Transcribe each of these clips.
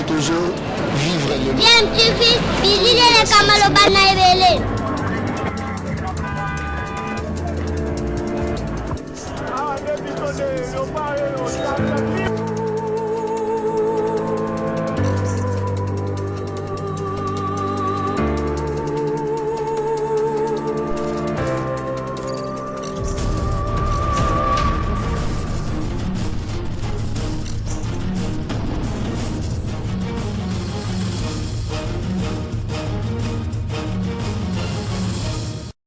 toujours vivre le DMTV, Billy le Kamalo Banaibele.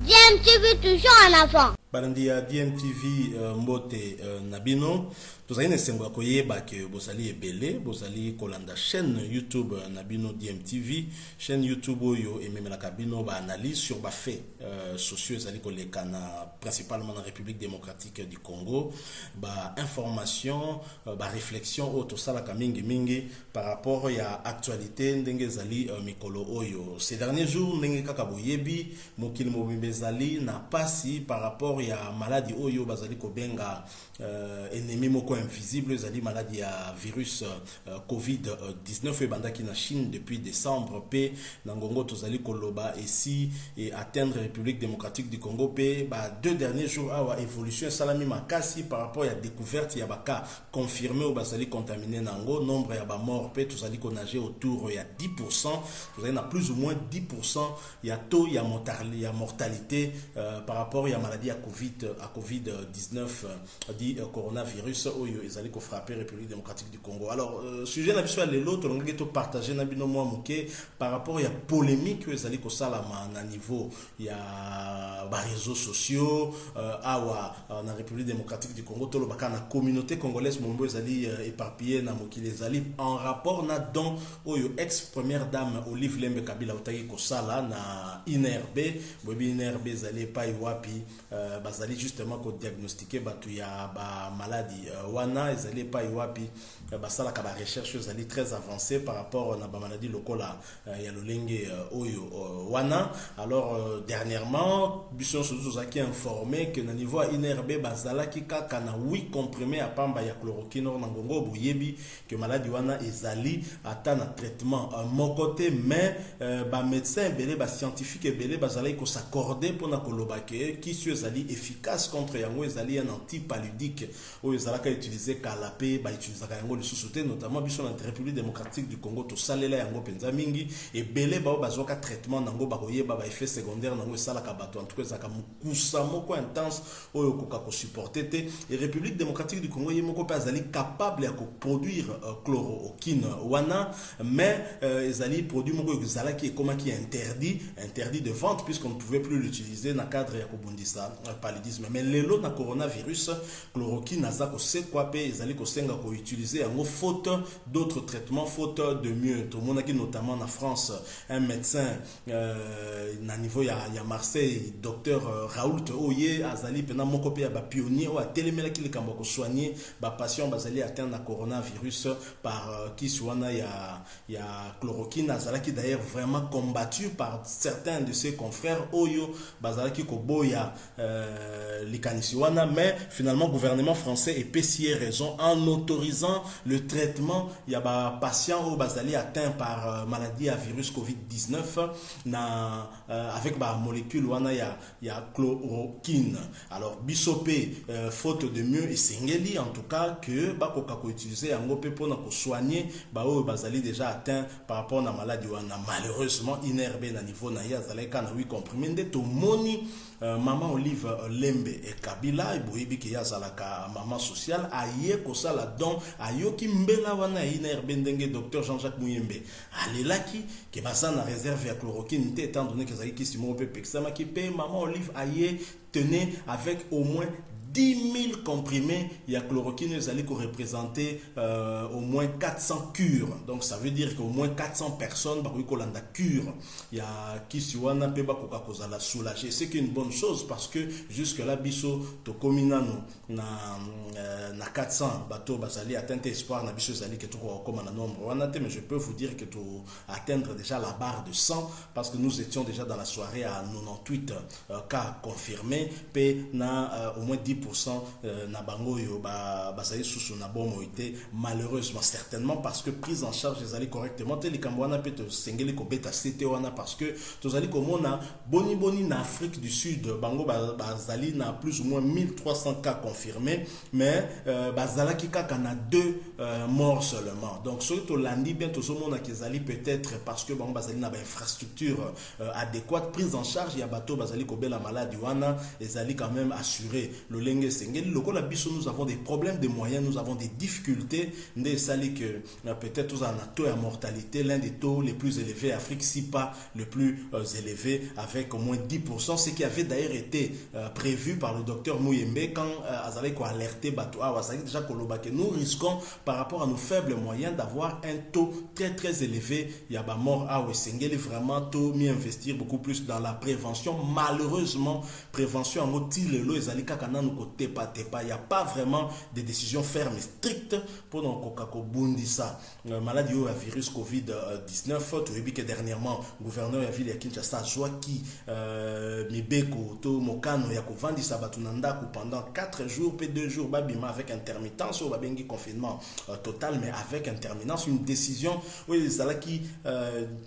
DMTV toujours en avant. Barandia DMTV mbote nabino tozali na sengo koyeba ke bozali ebele bozali kolanda chaîne YouTube nabino DMTV chaîne YouTube oyo ememela kabino ba analyse sur ba faits sociaux ezali koleka na principalement na République démocratique du Congo ba information ba réflexion auto sala mingi mingi par rapport ya actualité ndenge ezali mikolo oyo ces derniers jours ndenge kaka boyebi mokili mobimbe ezali na pasi par rapport ya maladie oyo bazali kobenga ennemi moko invisible ezali maladie ya virus Covid-19 ebandaki na Chine depuis décembre pe na ngongo tozali koloba ici et atteindre République démocratique du Congo pe ba 2 derniers jours awa évolution salami makasi par rapport ya découverte ya baka confirmé ou bazali contaminé nango nombre ya ba mort pe tozali konager autour ya 10% tozali na plus ou moins 10% ya taux ya mortalité par rapport ya maladie à Covid-19 dit coronavirus oyo ezali ko frapper République démocratique du Congo. Alors sujet na biso lelo to ngaki to partager na bino mwa muke par rapport ya polémique ezali ko salama na niveau ya ba réseaux sociaux awa na République démocratique du Congo to lo baka na communauté congolaise mombo ezali éparpillé na mokili ezali en rapport na don oyo ex première dame Olive Lembe Kabila utaki ko sala na INRB bobi INRB ezali pa iwapi bazali justement ko diagnostiquer batu ya ba maladie wana ezali pa iwapi basala ka ba recherche ezali très avancée par rapport na ba maladie lokola ya lolenge oyo wana. Alors dernièrement biso sozaki informé que na niveau INRB bazala ki kaka na 8 comprimés à pamba ya chloroquine na ngongo boyebi que maladie wana ezali ata na traitement mon côté mais ba médecin belé ba scientifique belé bazala ko s'accorder pour na koloba ke qui ezali efficace contre yango ezali un antipaludique oyo ezalaka utiliser kalapé ba utilisaka yango le sous-sauté notamment biso na République démocratique du Congo to salela yango penza mingi et belé ba bazoka traitement nango ba koyeba ba effet secondaire nango esalaka bato en tout cas ezaka mukusa moko intense oyo koka ko supporter te et République démocratique du Congo yemoko pa ezali capable ya ko produire chloroquine wana mais ezali produit moko ezalaki ekomaki interdit de vente puisqu'on ne pouvait plus l'utiliser na cadre ya kobundisa paludisme. Mais lelo na coronavirus chloroquine naza ko se quoi pe ezali ko senga ko utiliser yango faute d'autres traitements faute de mieux to monaki notamment na France un médecin na niveau ya Marseille docteur Raoult Oye azali pena moko pe ya ba pionnier o atelemela ki likambo ko soigner ba patient bazali atteint na coronavirus par qui soana ya chloroquine azalaki d'ailleurs vraiment combattu par certains de ses confrères oyo bazalaki ko boya likanisi wana mais finalement gouvernement français et PCA raison en autorisant le traitement il y a ba patient au bazali atteint par maladie à virus Covid-19 na avec ba molécule wana ya chloroquine. Alors bisopé faute de mieux et singeli en tout cas que ba koka ko utiliser yango pe pona ko soigner ba o bazali déjà atteint par rapport na maladie wana malheureusement INRB na niveau na ya zaleka na 8 comprimés nde to moni maman Olive Lembe et Kabila boyebi ke ya zalaka maman sociale aye ko sala don ayoki mbela wana INRB ndenge docteur Jean-Jacques Muyembe alelaki ke basana réserve ya chloroquine te étant donné que zaki kisimo pe pexama ki pe maman Olive aye tenait avec au moins 10 000 comprimés, il y a chloroquine, ils allaient représenter au moins 400 cures. Donc ça veut dire qu'au moins 400 personnes, bah oui, qu'on a cure. Il y a qui suana pe ba koka kozala soulager. C'est qu'une bonne chose parce que jusque là biso to komina no na 400 bateau basali atteindre espoir na biso zali que to comme un nombre. Mais je peux vous dire que to atteindre déjà la barre de 100 parce que nous étions déjà dans la soirée à 98 cas confirmés, pe na au moins 10% 90% na bango yo bazali susu na bomo ite, malheureusement certainement parce que prise en charge ezali correctement te likambo wana pe to sengeli ko beta cité wana parce que tozali komona boni na Afrique du Sud bango bazali na plus ou moins 1300 cas confirmés, mais bazalaki kaka na 2 morts seulement. Donc ce to landi bien to somona kezali peut-être parce que bango bazali na ba infrastructure adéquate, prise en charge ya bato bazali ko bela maladie wana ezali quand même assuré le lenge sengeli lokola biso. Nous avons des problèmes de moyens, nous avons des difficultés nde sali que peut-être tous un taux de mortalité l'un des taux les plus élevés Afrique, si pas le plus élevé, avec au moins 10%, ce qui avait d'ailleurs été prévu par le docteur Mouyembe quand Azalé a alerté Batou Awasaki déjà que nous risquons par rapport à nos faibles moyens d'avoir un taux très élevé. Il y a mort à Wessengeli, vraiment taux mieux investir beaucoup plus dans la prévention. Malheureusement, prévention en mot tilelo ezalika kana nous côté pas il n'y a pas vraiment des décisions fermes et strictes pour nos kokako bundisa maladie au virus Covid-19. Tu as vu que dernièrement gouverneur ya ville ya Kinshasa Joaki Mibeko to Mokano ya kovandisa batunanda pendant 4 jours puis 2 jours babima avec intermittence au babengi confinement total, mais avec intermittence, une décision oui ça là qui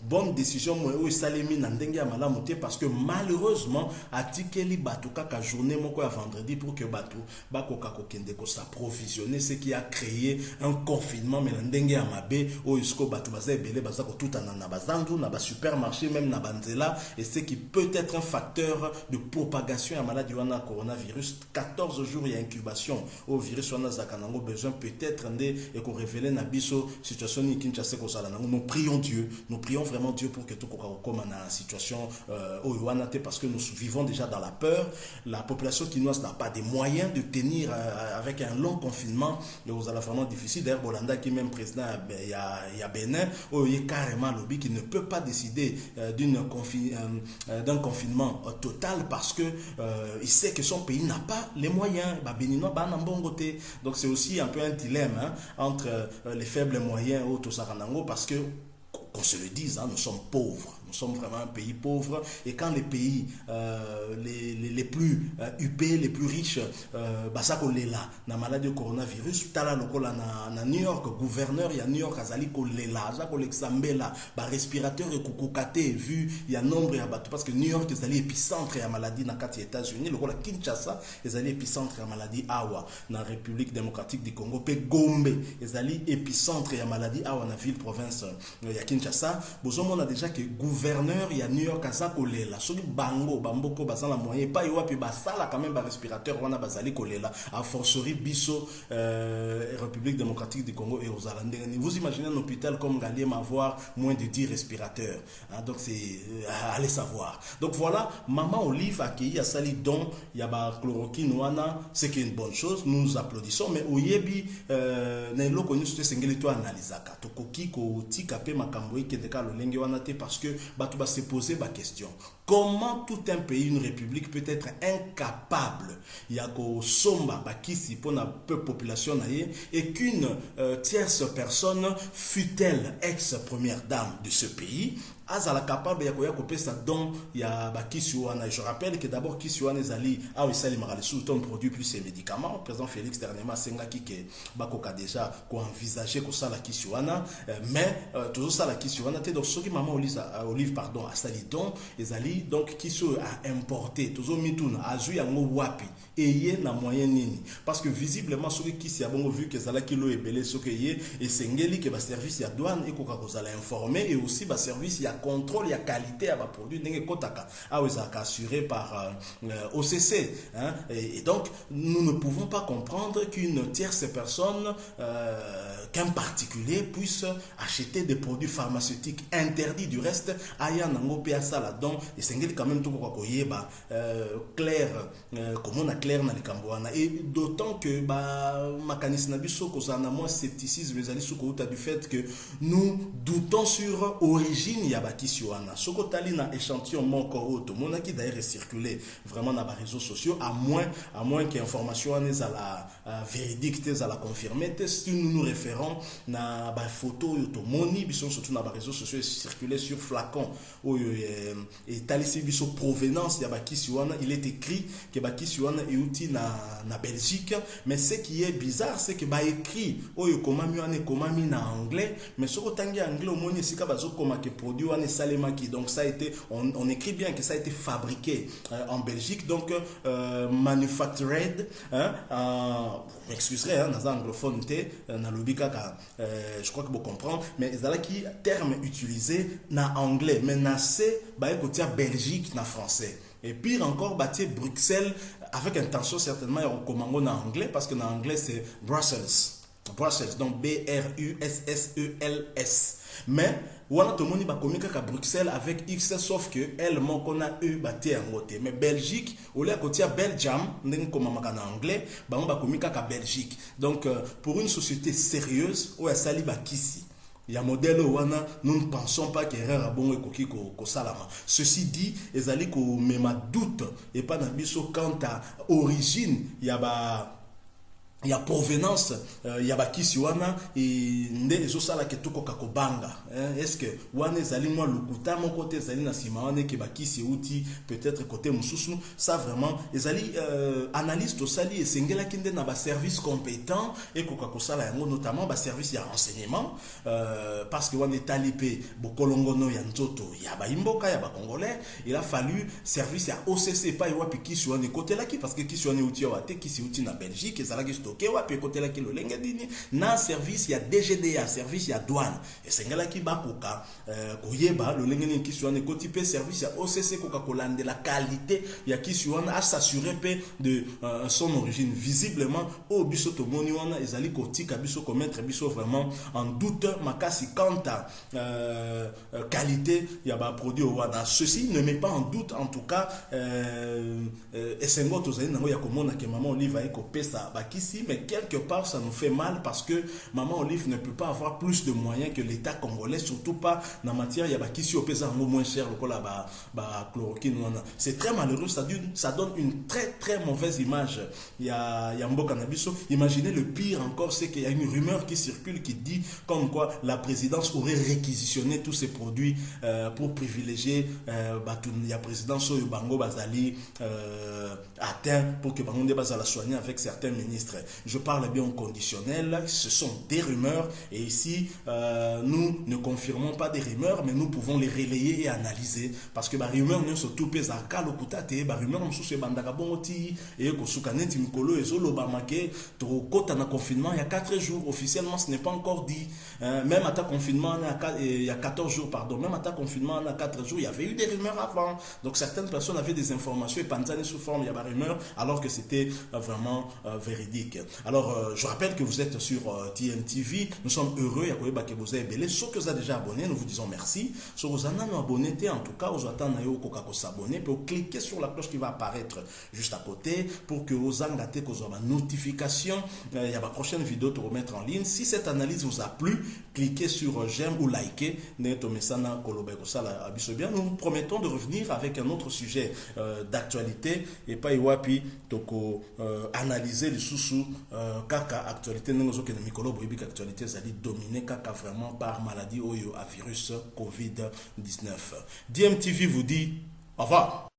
bonne décision moi oui salemi na ndenge ya malamu te parce que malheureusement atikeli batu kaka journée moko ya vendredi pour que batu bakoka kokende ko s'approvisionner, ce qui a créé un confinement mais ndenge ya mabe o isko batu baza belé baza ko tout na bazandu na ba supermarché même na banzela, et ce qui peut être un facteur de propagation à maladie wana coronavirus. 14 jours il y a incubation au virus wana zakanango besoin peut-être ndé et ko révéler na biso situation ni Kinshasa ko sala nango. Nous prions Dieu, nous prions vraiment Dieu pour que tout comme na situation au wana te, parce que nous vivons déjà dans la peur. La population quinoise n'a pas des moyens de tenir avec un long confinement, mais vous allez vraiment difficile. D'ailleurs Bolanda qui est même président il y a Bénin où il y a carrément lobby qui ne peut pas décider d'un confinement total parce que il sait que son pays n'a pas les moyens. Donc c'est aussi un peu un dilemme entre les faibles moyens au Tosaranango, parce que qu'on se le dise, nous sommes pauvres. Nous sommes vraiment un pays pauvre, et quand les pays les plus huppés, les plus riches, basakolela na maladie de coronavirus, tala lokola na New York, gouverneur ya New York azali kolela, azakolexambela, ba respirateur et kukukate vu il y a nombre ya bato parce que New York ezali épicentre ya maladie na kati États-Unis, lokola Kinshasa ezali épicentre ya maladie awa na République démocratique du Congo, pe Gombe ezali épicentre ya maladie awa na ville province ya Kinshasa. Bozomo a déjà que gouverneur il y a New York aza kolela soki bango bamboko basala moyen pas yoa puis basala quand même ba respirateur wana bazali kolela a fortiori biso République démocratique du Congo et aux Alandais. Vous imaginez un hôpital comme Galiem avoir moins de 10 respirateurs donc c'est allez savoir. Donc voilà, maman Olive accueilli à sali don il y a ba chloroquine wana, c'est qui est une bonne chose, nous nous applaudissons, mais oyebi na eloko ni sote sengeli to analysaka to koki ko tika pe makambo ke de ka lolenge wana te, parce que tu vas se poser ma question. Comment tout un pays, une république peut être incapable yako somba bakisi pour la population et qu'une tierce personne, fut-elle ex-première dame de ce pays, azala capable yako pesa don ya bakisi wana. Je rappelle que d'abord kisi wana ezali a wisali maralisu ton produit plus ces médicaments. Président Félix dernièrement senga kike bakoka déjà ko envisager ko sala kisi wana, mais toujours sala kisi wana te. Donc soki maman Olive pardon a sali don ezali donc kisi a importé toujours mituna azu yango wapi eye na moyen nini, parce que visiblement soki kisi ya bongo vu que zala kilo ebele soki ye et sengeli que ba service ya douane ekoka ko zala informer, et aussi ba service ya contrôle ya qualité à produit ndenge kotaka assuré par OCC et donc nous ne pouvons pas comprendre qu'une tierce personne qu'un particulier puisse acheter des produits pharmaceutiques interdits. Du reste aya nango pe asala donc et sengeli quand même tout quoi koyeba clair comme on a clair na likambo wana, et d'autant que makanisi na biso kozana moi scepticisme ezali soko uta du fait que nous doutons sur origine ya bakisi wana. Soko tali na échantillon moko auto mona qui d'ailleurs circulé vraiment na ba réseaux sociaux, à moins que information wana ezala véridique ezala confirmée, si nous nous référons na ba photo auto moni biso surtout na ba réseaux sociaux circulé sur flacon oyo et talisi biso provenance ya bakisi wana, il est écrit que bakisi wana euti na Belgique, mais ce qui est bizarre c'est que ba écrit oyo komami wana komami na anglais, mais soko tangi anglais au moins sika bazo koma que produit wana salemaki. Donc ça a été on écrit bien que ça a été fabriqué en Belgique, donc manufactured m'excuserez dans anglophone na lobika je crois que vous comprenez, mais ils qui terme utilisé na anglais, mais na c'est ba côté Belgique na français. Et pire encore, bâtir Bruxelles avec intention certainement en commandant en anglais, parce que en anglais c'est Brussels. Brussels, donc B-R-U-S-S-E-L-S. Mais, wana tout le monde va communiquer à Bruxelles avec X, sauf que elle manque a eu bâti en côté. Mais Belgique, au lieu côté Belgium, n'est comme en anglais, on va communiquer à Belgique. Donc, pour une société sérieuse, où elle s'allie ici. Il y a un modèle où nous ne pensons pas qu'il y a un bon écoquille au salama. Ceci dit, ils allaient qu'on met ma doute et pas dans biso quant à origine, il y a provenance, il y a bakisi wana et nde ezosala ke tuko kakobanga. Est-ce que wana ezali moi lukuta mon côté ezali na sima wana ke bakisi outi peut-être côté mususu, ça vraiment ezali analyste osali et sengela kinde na ba service compétent et kokakosala yango notamment ba service ya renseignement parce que wana talipé bokolongono ya nzoto ya ba imboka ya ba congolais, il a fallu service ya OCC pa iwa pikisi wana côté là qui parce que kisi wana outi wa te kisi outi na Belgique ezala ke wapi côté là qui le lenga dini na service ya DGDA service ya douane et sengela ki bakoka koyeba le lenga ni kiswana côté pe service ya OCC koka kolande la qualité ya kiswana à s'assurer pe de son origine visiblement au biso to moni wana ezali kotika biso commettre biso vraiment en doute makasi quant à qualité ya ba produit wana. Ceci ne met pas en doute en tout cas esengo tozali nango ya komona ke maman Olive a ekopesa bakisi, mais quelque part ça nous fait mal parce que maman Olive ne peut pas avoir plus de moyens que l'État congolais, surtout pas dans la matière il y a qui au pesa moins cher le cola ba chloroquine. C'est très malheureux, ça donne une très mauvaise image. Il y a mboka na biso. Imaginez le pire encore, c'est qu'il y a une rumeur qui circule qui dit comme quoi la présidence aurait réquisitionné tous ces produits pour privilégier la présidence au Bango Bazali atteint pour que Bango Bazala soigner avec certains ministres. Je parle bien au conditionnel, ce sont des rumeurs et ici nous ne confirmons pas des rumeurs, mais nous pouvons les relayer et analyser parce que les rumeurs ne sont tout pes à kalokutate, les rumeurs ne sont pas bandagabongoti et que soukaneti mikolo et zolo bamake to kota na confinement il y a 4 jours officiellement ce n'est pas encore dit, même à ta confinement il y a 14 jours pardon, même à ta confinement il y a 4 jours il y avait eu des rumeurs avant, donc certaines personnes avaient des informations et panzani sous forme il y a des rumeurs alors que c'était vraiment véridique. Alors, je rappelle que vous êtes sur TMTV. Nous sommes heureux. Il y a que vous avez belé. Ceux que vous avez déjà abonné, nous vous disons merci. Ceux que vous avez abonné, en tout cas, vous attendez à s'abonner. Pour cliquer sur la cloche qui va apparaître juste à côté pour que vous ayez une notification. Il y a ma prochaine vidéo de remettre en ligne. Si cette analyse vous a plu, cliquez sur j'aime ou likez. Nous vous promettons de revenir avec un autre sujet d'actualité et pas iwapi toko analyser les sous kaka actualité n'engozo que mikolo boybi actualité zali dominé kaka vraiment par maladie oyo à virus Covid-19. DMTV vous dit au revoir.